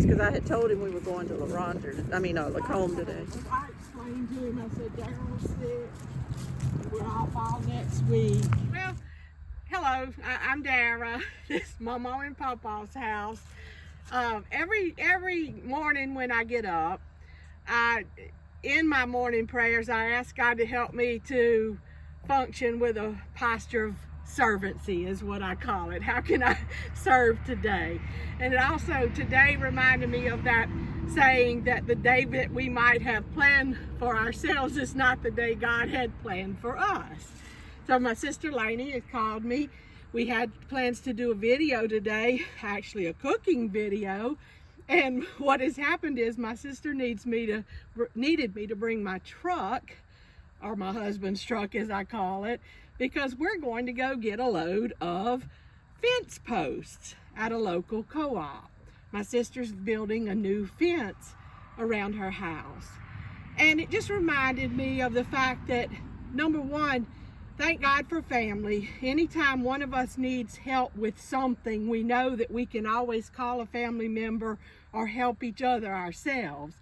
groceries because I had told him we were going to Lacombe today. I explained to him, I said, Daryl's sick. We're off all next week. Well, hello, I'm Dara. This is Mama and Papa's house. Every morning when I get up, in my morning prayers, I ask God to help me to function with a posture of servancy, is what I call it. How can I serve today? And it also today reminded me of that saying that the day that we might have planned for ourselves is not the day God had planned for us. So my sister Lainey has called me. We had plans to do a video today, actually a cooking video. And what has happened is my sister needed me to bring my truck, or my husband's truck as I call it, because we're going to go get a load of fence posts at a local co-op. My sister's building a new fence around her house. And it just reminded me of the fact that, number one, thank God for family. Anytime one of us needs help with something, we know that we can always call a family member or help each other ourselves.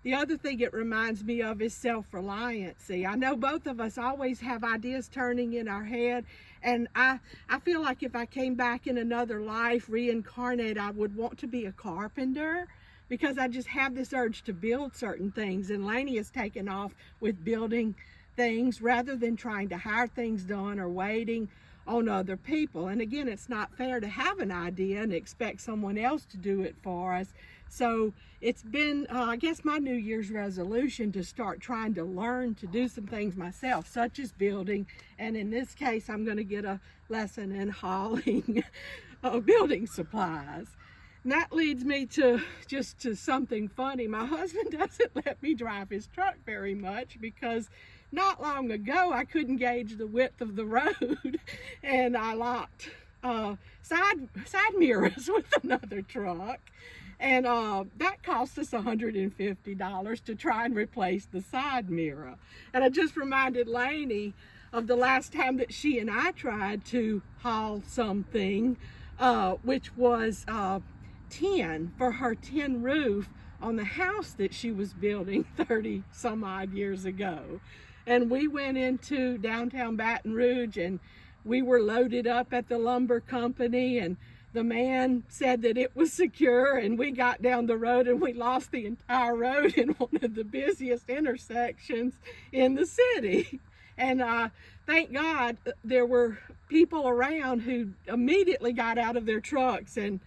The other thing it reminds me of is self-reliancy. I know both of us always have ideas turning in our head, and I feel like if I came back in another life, reincarnate, I would want to be a carpenter, because I just have this urge to build certain things. And Lainey has taken off with building things rather than trying to hire things done or waiting on other people. And again, it's not fair to have an idea and expect someone else to do it for us. So it's been, I guess, my New Year's resolution to start trying to learn to do some things myself, such as building. And in this case, I'm going to get a lesson in hauling building supplies. And that leads me to something funny. My husband doesn't let me drive his truck very much because not long ago I couldn't gauge the width of the road and I locked side mirrors with another truck. And that cost us $150 to try and replace the side mirror. And I just reminded Lainey of the last time that she and I tried to haul something, which was tin for her tin roof on the house that she was building 30 some odd years ago. And we went into downtown Baton Rouge and we were loaded up at the lumber company, and the man said that it was secure, and we got down the road and we lost the entire road in one of the busiest intersections in the city. And thank God there were people around who immediately got out of their trucks and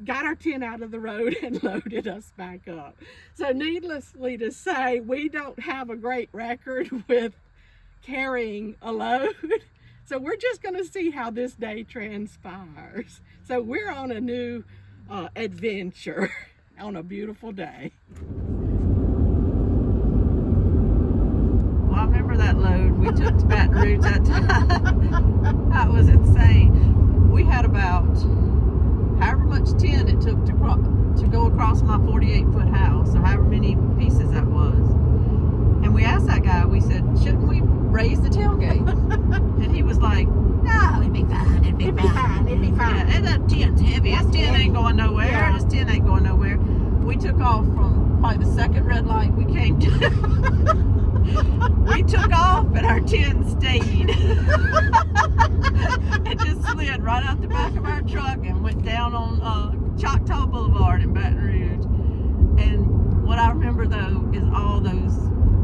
got our tin out of the road and loaded us back up. So needlessly to say, we don't have a great record with carrying a load. So we're just going to see how this day transpires. So we're on a new adventure on a beautiful day. Well, I remember that load we took to Baton Rouge that time. That was insane. We had about however much tin it took to go across my 48-foot house, or however many pieces that was. And we asked that guy, we said, shouldn't we raise the tailgate? And he was like, no, it'd be fine, it'd be fine. Yeah, and that tin's heavy. This tin ain't going nowhere. Yeah. This tin ain't going nowhere. We took off from probably the second red light we came to. We took off and our tin stayed. It just slid right out the back of our truck and went down on Choctaw Boulevard in Baton Rouge. And what I remember though is all those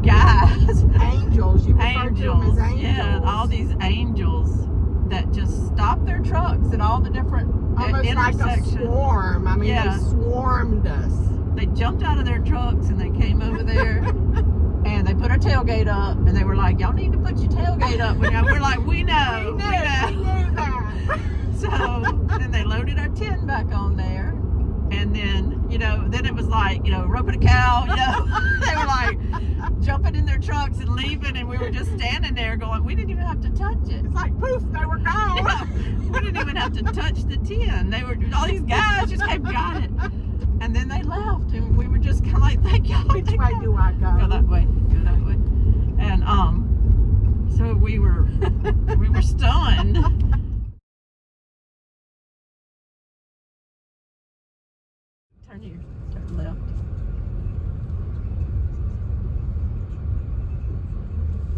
guys, Angels, you refer to them as angels. Yeah, all these angels that just stopped their trucks at all the different intersections. Like a swarm. I mean, yeah. They swarmed us. They jumped out of their trucks and they came over there and they put our tailgate up, and they were like, y'all need to put your tailgate up. We're like, we know. We knew that. So then they loaded our tin back on there, and then, then it was like, roping a cow, they were like jumping in their trucks and leaving, and we were just standing there going, we didn't even have to touch it. It's like poof, they were gone. Yeah, we didn't even have to touch the tin. All these guys just came, got it. And then they left, and we were just kind of like, thank y'all. Which way do I go? Go that way. Go that way. And so we were stunned. Right here. Turn left.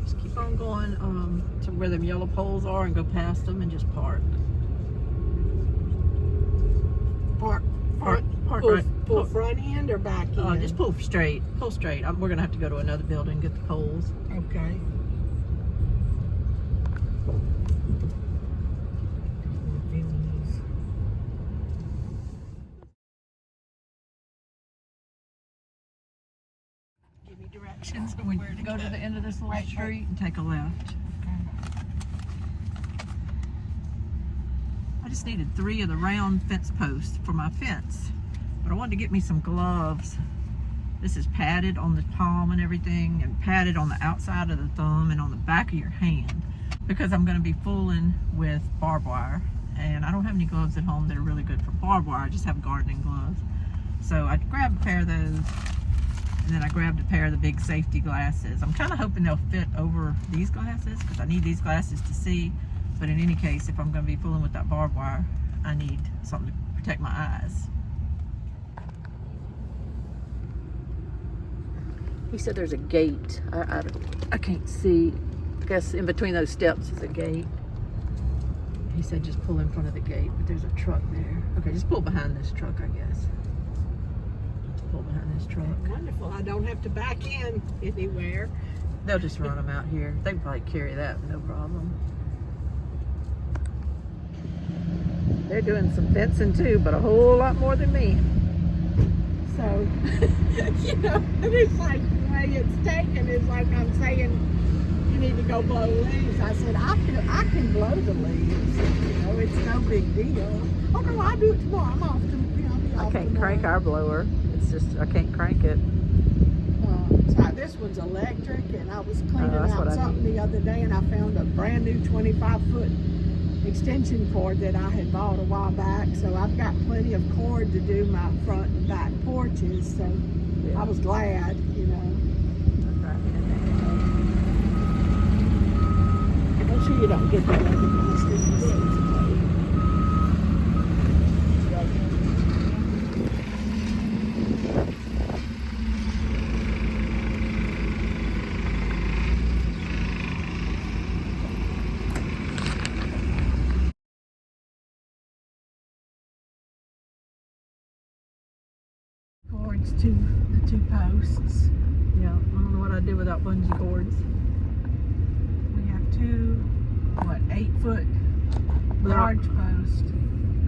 Just keep on going to where them yellow poles are and go past them and just park. Park pull front end or back end? Just pull straight. Pull straight. We're going to have to go to another building and get the poles. Okay. Give me directions. We go to the end of this little street and take a left. I just needed 3 of the round fence posts for my fence, but I wanted to get me some gloves. This is padded on the palm and everything, and padded on the outside of the thumb and on the back of your hand, because I'm going to be fooling with barbed wire, and I don't have any gloves at home that are really good for barbed wire. I just have gardening gloves. So I grabbed a pair of those, and then I grabbed a pair of the big safety glasses. I'm kind of hoping they'll fit over these glasses, because I need these glasses to see. But in any case, if I'm going to be fooling with that barbed wire, I need something to protect my eyes. He said there's a gate. I can't see. I guess in between those steps is a gate. He said just pull in front of the gate, but there's a truck there. Okay, just pull behind this truck, I guess. Just pull behind this truck. Wonderful. I don't have to back in anywhere. They'll just run them out here. They can probably carry that, no problem. They're doing some fencing too, but a whole lot more than me. So, you know, it's like the way it's taken is like I'm saying, you need to go blow leaves. I said, I can blow the leaves. You know, it's no big deal. Oh no, I'll do it tomorrow. I'm off tomorrow. I can't crank our blower. It's just, I can't crank it. So this one's electric, and I was cleaning out something the other day, and I found a brand new 25-foot extension cord that I had bought a while back, so I've got plenty of cord to do my front and back porches, so yeah. I was glad, you know. Make sure you don't get that other to the 2 posts. Yeah, I don't know what I'd do without bungee cords. We have 2, 8-foot large posts.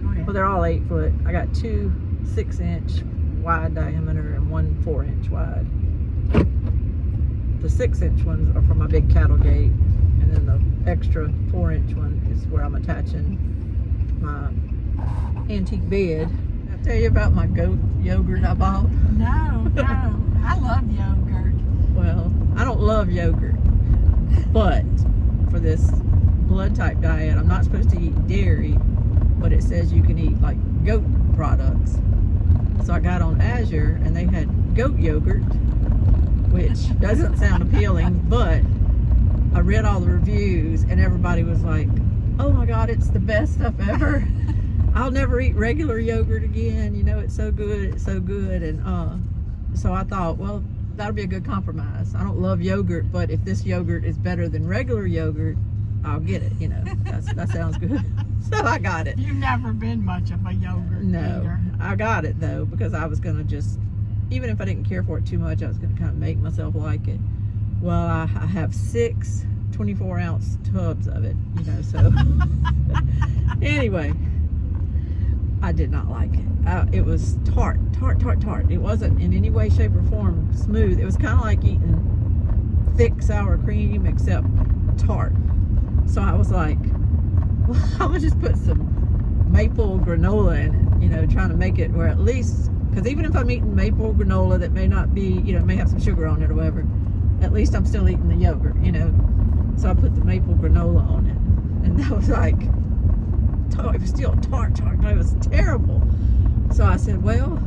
Go ahead. Well, they're all 8 foot. I got 2 6-inch wide diameter and 1 4-inch wide. The 6-inch ones are for my big cattle gate, and then the extra 4-inch one is where I'm attaching my antique bed. Tell you about my goat yogurt I bought? No, I love yogurt. Well, I don't love yogurt, but for this blood type diet, I'm not supposed to eat dairy, but it says you can eat like goat products. So I got on Azure and they had goat yogurt, which doesn't sound appealing, but I read all the reviews and everybody was like, oh my God, it's the best stuff ever. I'll never eat regular yogurt again. You know, it's so good. It's so good. And so I thought, well, that'll be a good compromise. I don't love yogurt, but if this yogurt is better than regular yogurt, I'll get it. You know, that sounds good. So I got it. You've never been much of a yogurt eater. I got it though, because I was going to just, even if I didn't care for it too much, I was going to kind of make myself like it. Well, I have 6 24-ounce tubs of it, you know, so anyway. I did not like it. It was tart. It wasn't in any way, shape, or form smooth. It was kind of like eating thick sour cream, except tart. So I was like, well, I'm going to just put some maple granola in it, you know, trying to make it where at least, because even if I'm eating maple granola that may not be, you know, may have some sugar on it or whatever, at least I'm still eating the yogurt, you know. So I put the maple granola on it. And that was like, it was still tart. It was terrible. So I said, well,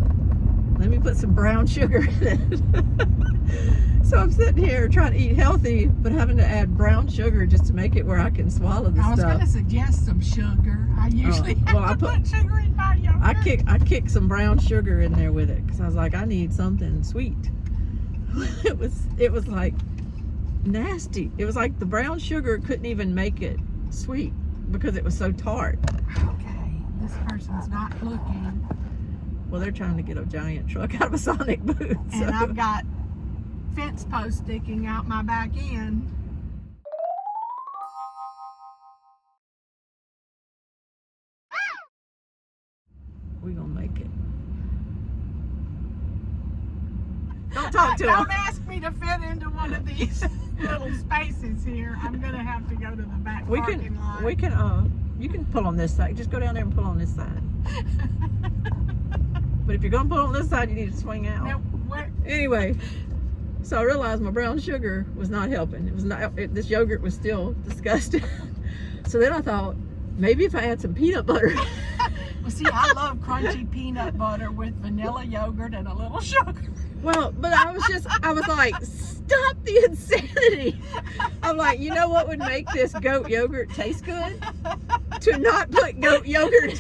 let me put some brown sugar in it. So I'm sitting here trying to eat healthy, but having to add brown sugar just to make it where I can swallow the I was stuff. going to suggest some sugar. I usually well, have to put sugar in my yogurt. I kicked some brown sugar in there with it because I was like, I need something sweet. It was like nasty. It was like the brown sugar couldn't even make it sweet because it was so tart. Okay, this person's not looking. Well, they're trying to get a giant truck out of a Sonic boot. So. And I've got fence posts sticking out my back end. We're gonna make it. Don't talk to Don't him. ask me to fit into one of these little spaces here. I'm gonna have to go to the back parking lot. You can pull on this side. Just go down there and pull on this side. But if you're gonna pull on this side, you need to swing out. Now, what? Anyway, so I realized my brown sugar was not helping. This yogurt was still disgusting. So then I thought, maybe if I add some peanut butter. Well, see, I love crunchy peanut butter with vanilla yogurt and a little sugar. Well, but I was like, stop the insanity. I'm like, you know what would make this goat yogurt taste good? To not put goat yogurt.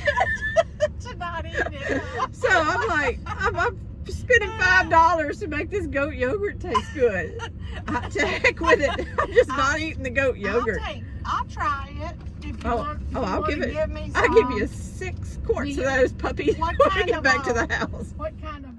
To not eat it. So I'm like, I'm spending $5 to make this goat yogurt taste good. To heck with it. I'm just not eating the goat yogurt. I'll try it. If you want, I'll give it. Give me I'll give you 6 quarts of those puppies when we get back to the house. What kind of